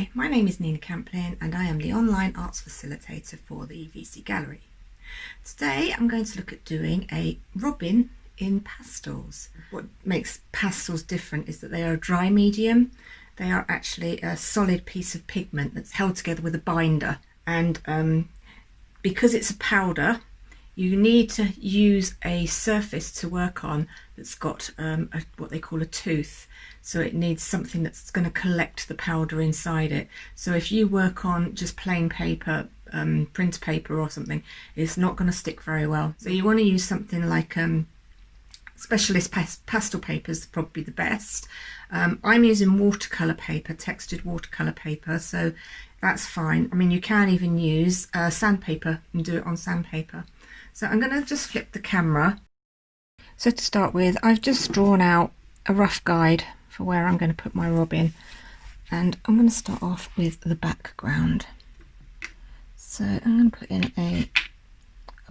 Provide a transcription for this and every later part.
Hi, my name is Nina Camplin and I am the online arts facilitator for the VC Gallery. Today I'm going to look at doing a robin in pastels. What makes pastels different is that they are a dry medium. They are actually a solid piece of pigment that's held together with a binder, and because it's a powder, you need to use a surface to work on that's got what they call a tooth. So it needs something that's going to collect the powder inside it. So if you work on just plain paper, print paper or something, it's not going to stick very well. So you want to use something like specialist pastel paper is probably the best. I'm using watercolour paper, textured watercolour paper, so that's fine. I mean, you can even use sandpaper and do it on sandpaper. So I'm going to just flip the camera. So to start with, I've just drawn out a rough guide for where I'm going to put my robin, and I'm going to start off with the background. So I'm going to put in a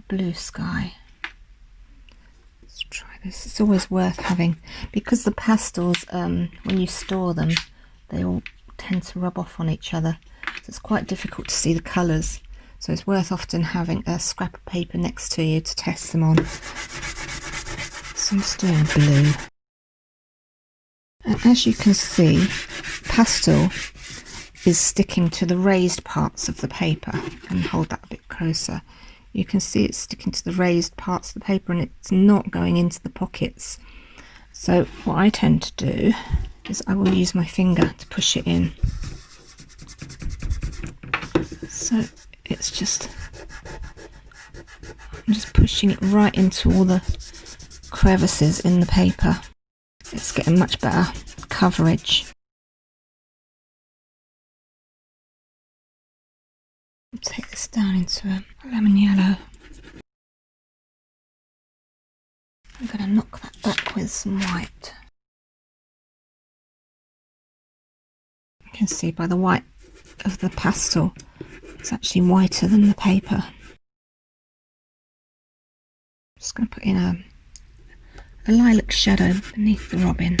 blue sky. Let's try this. It's always worth having, because the pastels, when you store them, they all tend to rub off on each other, so it's quite difficult to see the colours. So it's worth often having a scrap of paper next to you to test them on. So I'm just doing blue. And as you can see, pastel is sticking to the raised parts of the paper. And hold that a bit closer. You can see it's sticking to the raised parts of the paper and it's not going into the pockets. So what I tend to do is I will use my finger to push it in. So it's just, I'm just pushing it right into all the crevices in the paper. It's getting much better coverage. Take this down into a lemon yellow. I'm going to knock that back with some white. You can see by the white of the pastel, it's actually whiter than the paper. I'm just going to put in a lilac shadow beneath the robin.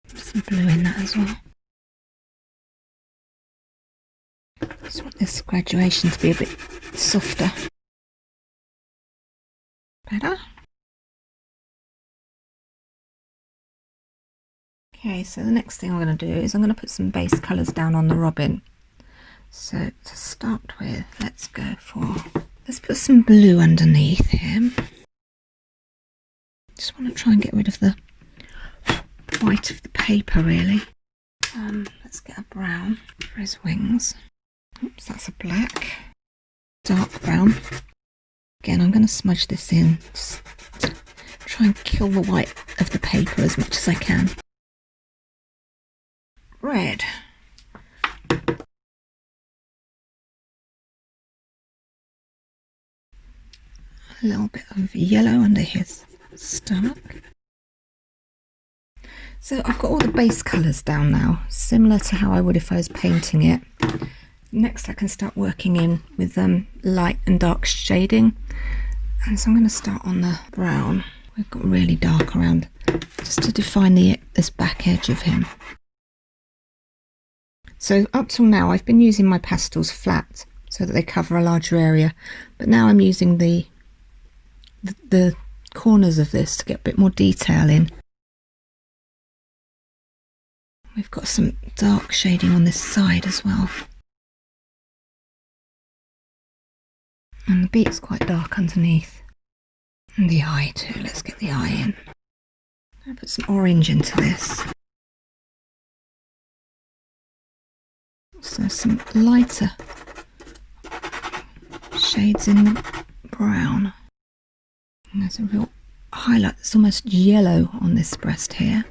Some blue in that as well. Just want this graduation to be a bit softer. Better. Okay, so the next thing I'm going to do is I'm going to put some base colours down on the robin. So to start with, let's put some blue underneath him. Just want to try and get rid of the white of the paper, really. Let's get a brown for his wings. Oops, that's a black. Dark brown. Again, I'm going to smudge this in. Just try and kill the white of the paper as much as I can. Red. A little bit of yellow under his stomach. So I've got all the base colours down now, similar to how I would if I was painting it. Next I can start working in with light and dark shading. And so I'm going to start on the brown. We've got really dark around, just to define this back edge of him. So up till now I've been using my pastels flat so that they cover a larger area, but now I'm using the corners of this to get a bit more detail in. We've got some dark shading on this side as well. And the beak's quite dark underneath. And the eye too, let's get the eye in. I'll put some orange into this. So some lighter shades in the brown. And there's a real highlight that's almost yellow on this breast here.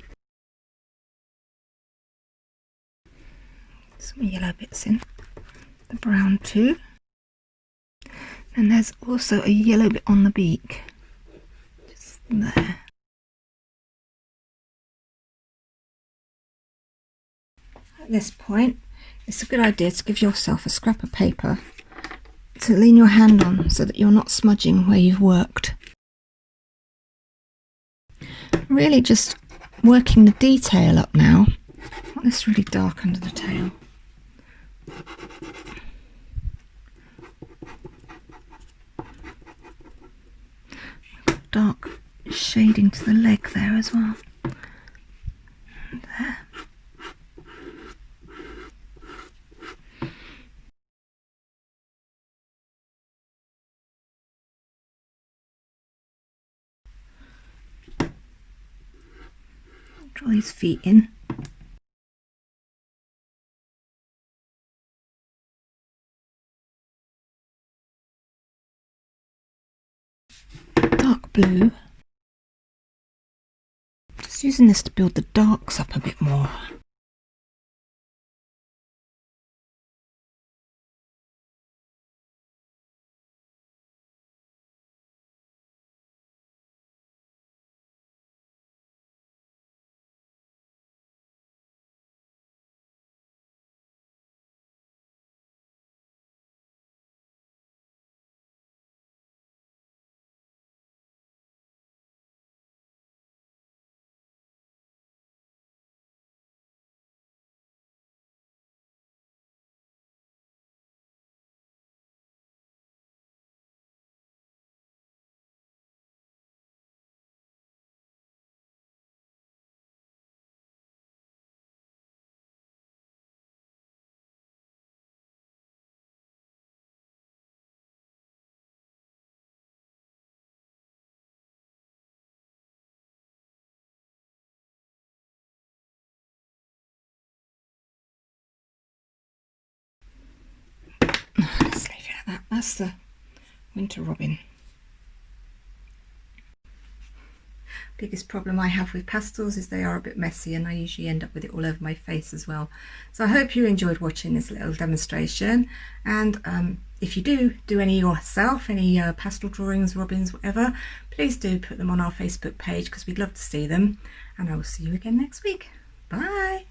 Some yellow bits in the brown too. And there's also a yellow bit on the beak. Just there. At this point, it's a good idea to give yourself a scrap of paper to lean your hand on so that you're not smudging where you've worked. Really just working the detail up now. I want this really dark under the tail. Dark shading to the leg there as well. And there. Draw these feet in. Dark blue. Just using this to build the darks up a bit more. Let's leave it at that. That's the winter robin. Biggest problem I have with pastels is they are a bit messy, and I usually end up with it all over my face as well. So I hope you enjoyed watching this little demonstration, and if you do any yourself, any pastel drawings, robins, whatever, please do put them on our Facebook page because we'd love to see them, and I will see you again next week. Bye.